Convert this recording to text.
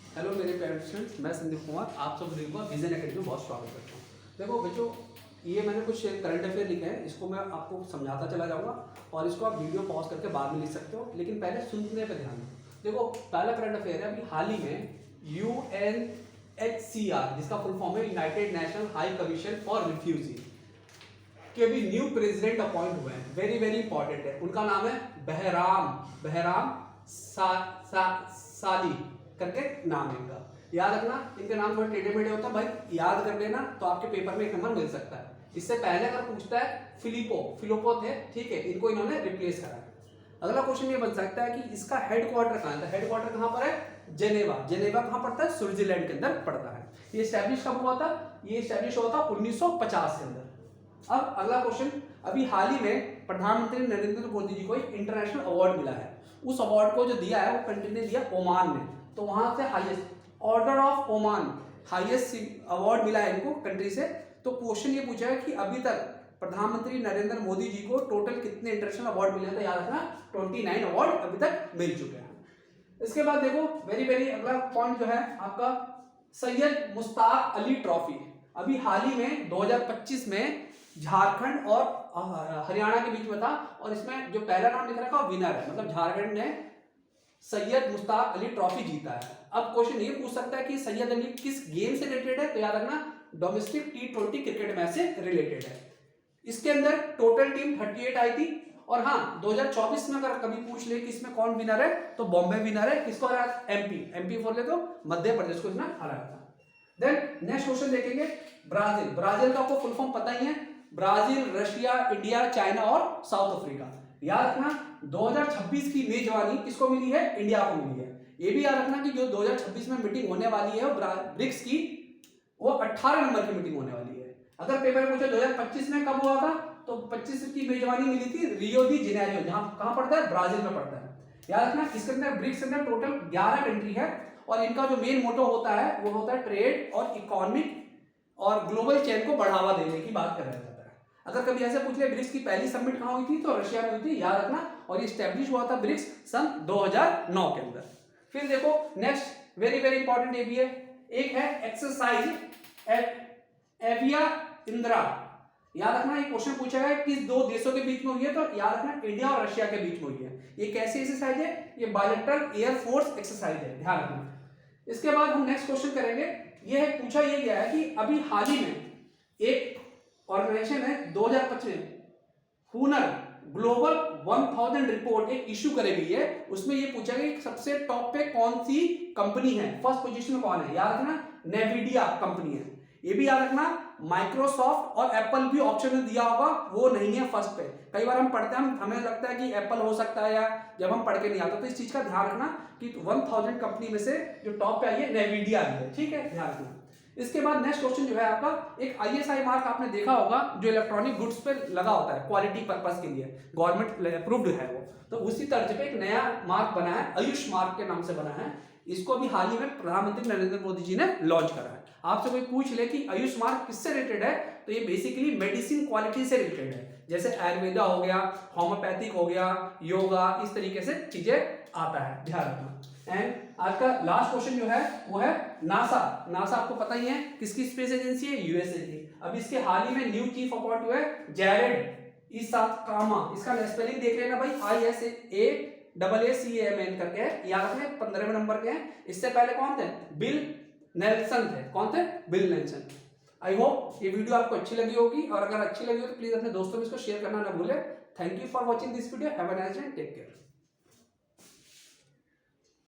Hello मेरे प्यारे students, मैं संदीप कुमार आप सब लोगों का विजन एकेडमी में बहुत स्वागत करता हूँ। देखो बच्चों, ये मैंने कुछ करंट अफेयर लिखे हैं, इसको मैं आपको समझाता चला जाऊँगा और इसको आप वीडियो पॉज करके बाद में लिख सकते हो, लेकिन पहले सुनने पे ध्यान दो। देखो पहला करंट अफेयर है, अभी हाल ही में UNHCR जिसका फुल फॉर्म है United national high commission for refugee के भी न्यू प्रेसिडेंट अपॉइंट हुए हैं। वेरी वेरी इंपॉर्टेंट है, उनका नाम है बहराम साली करके नाम है इनका। याद रखना, इनके नाम थोड़े टेढ़े मेढ़े होता है भाई, याद कर लेना तो आपके पेपर में 1 नंबर मिल सकता है। इससे पहले अगर पूछता है फिलिपो थे, ठीक है, इनको इन्होंने रिप्लेस करा है। अगला क्वेश्चन ये बन सकता है कि इसका हेडक्वार्टर कहाँ है। हेडक्वार्टर कहाँ पर है? जेनेवा। जेनेवा कहाँ पड़ता है? स्विट्जरलैंड के अंदर पड़ता है। ये स्टैब्लिश कब हुआ था? ये स्टैब्लिश हुआ था 1950 के अंदर। अब अगला क्वेश्चन, अभी हाल ही में प्रधानमंत्री नरेंद्र मोदी जी को एक इंटरनेशनल अवार्ड मिला है। उस अवार्ड को जो दिया है वो कंट्री ने दिया ओमान ने, तो वहां से highest order of Oman highest award मिला है इनको कंट्री से। तो क्वेश्चन ये पूछा है कि अभी तक प्रधानमंत्री नरेंद्र मोदी जी को टोटल कितने इंटरनेशनल अवार्ड मिले हैं? तो याद रखना 29 अवार्ड अभी तक मिल चुके हैं। इसके बाद देखो वेरी वेरी अगला पॉइंट जो है आपका सैयद मुश्ताक अली ट्रॉफी। अभी हाल ही में 2025 में झारखंड और हरियाणा के बीच में था, और इसमें जो पहला नाम लिख रखा है विनर है, मतलब झारखंड ने सैयद मुश्ताक अली ट्रॉफी जीता है। अब क्वेश्चन ये पूछ सकता है कि सैयद अली किस गेम से रिलेटेड है? तो याद रखना डोमेस्टिक T20 क्रिकेट मैच से रिलेटेड है। इसके अंदर टोटल टीम 38 आई थी, और हाँ 2024 में अगर कभी पूछ ले कि इसमें कौन विनर है तो बॉम्बे विनर है। किसको हराया? एमपी बोल ले तो मध्य प्रदेश को इसने हराया था। देन नेक्स्ट क्वेश्चन देखेंगे ब्राजील। ब्राजील का आपको फुल फॉर्म पता ही है, ब्राजील, रशिया, इंडिया, चाइना और साउथ अफ्रीका। याद रखना 2026 की मेजबानी किसको मिली है? इंडिया को मिली है। ये भी याद रखना कि जो 2026 में मीटिंग होने वाली है ब्रिक्स की, वो 18 नंबर की मीटिंग होने वाली है। अगर पेपर पूछे 2025 में कब हुआ था, तो 25 की मेजबानी मिली थी रियो दी जेनेरियो, जहां कहां पड़ता है? ब्राजील में पड़ता है। याद रखना इसके अंदर ब्रिक्स के अंदर टोटल 11 कंट्री है, और इनका जो मेन मोटो होता है वो होता है ट्रेड और इकोनॉमिक और ग्लोबल चेन को बढ़ावा देने की बात कर रहा जाता है। अगर कभी ऐसे पूछ ले ब्रिक्स की पहली समिट कहां हुई थी, तो रशिया में हुई थी, याद रखना। और ये स्टैब्लिश हुआ था ब्रिक्स सन 2009 के अंदर। फिर देखो नेक्स्ट वेरी वेरी इंपॉर्टेंट ये भी है, एक है एक्सरसाइज एविया इंदिरा। याद रखना ये क्वेश्चन पूछा गया किस दो देशों के बीच में हुई है, तो याद रखना इंडिया और रशिया के बीच में हुई है। ये कैसी एक्सरसाइज है? ये बायलैटरल एयरफोर्स एक्सरसाइज है, ध्यान रखना। इसके बाद हम नेक्स्ट क्वेश्चन करेंगे, ये है पूछा ये गया है कि अभी हाल ही में एक ऑर्गेनाइजेशन है 2025 में हुनर ग्लोबल 1000 रिपोर्ट एक इश्यू करी गई है। उसमें ये पूछा गया कि सबसे टॉप पे कौन सी कंपनी है, फर्स्ट पोजीशन में कौन है? याद रखना नेविडिया कंपनी है। ये भी याद रखना माइक्रोसॉफ्ट और एप्पल भी ऑप्शन में दिया होगा, वो नहीं है फर्स्ट पे। कई बार हम पढ़ते हैं, हमें लगता है कि एप्पल हो सकता है, या जब हम पढ़ के नहीं आता, तो इस चीज का ध्यान रखना कि 1000 कंपनी में से जो टॉप पे आई है नेविडिया आई है, ठीक है, ध्यान रखना। इसके बाद नेक्स्ट क्वेश्चन जो है आपका, एक ISI मार्क आपने देखा होगा जो इलेक्ट्रॉनिक गुड्स पे लगा होता है क्वालिटी पर्पस के लिए, गवर्नमेंट अप्रूव्ड है वो, तो उसी तर्ज पे एक नया मार्क बना है, आयुष मार्क के नाम से बना है। इसको भी हाल ही में प्रधानमंत्री नरेंद्र मोदी जी ने लॉन्च करा है। आपसे कोई पूछ ले कि आयुष मार्क किससे रिलेटेड है, तो ये बेसिकली मेडिसिन क्वालिटी से रिलेटेड है, जैसे आयुर्वेदा हो गया, होम्योपैथिक हो गया, योगा, इस तरीके से चीजें आता है, ध्यान रखना। एंड आज का लास्ट क्वेश्चन जो है वो है नासा। नासा आपको पता ही है किसकी स्पेस एजेंसी है? यूएसए की। अब इसके हाल ही में न्यू चीफ अपॉइंट हुए जैरेड इसाकामा। इसका स्पेलिंग देख लेना भाई, ISAACAMN करके है, याद रखना 15वें नंबर के हैं। इससे पहले कौन थे? बिल नेल्सन थे। कौन थे? Bill Nelson. आई होप ये वीडियो आपको अच्छी लगी होगी, और अगर अच्छी लगी हो तो प्लीज अपने दोस्तों में इसको शेयर करना ना भूले। Thank you for watching this video. Have a nice day, take care.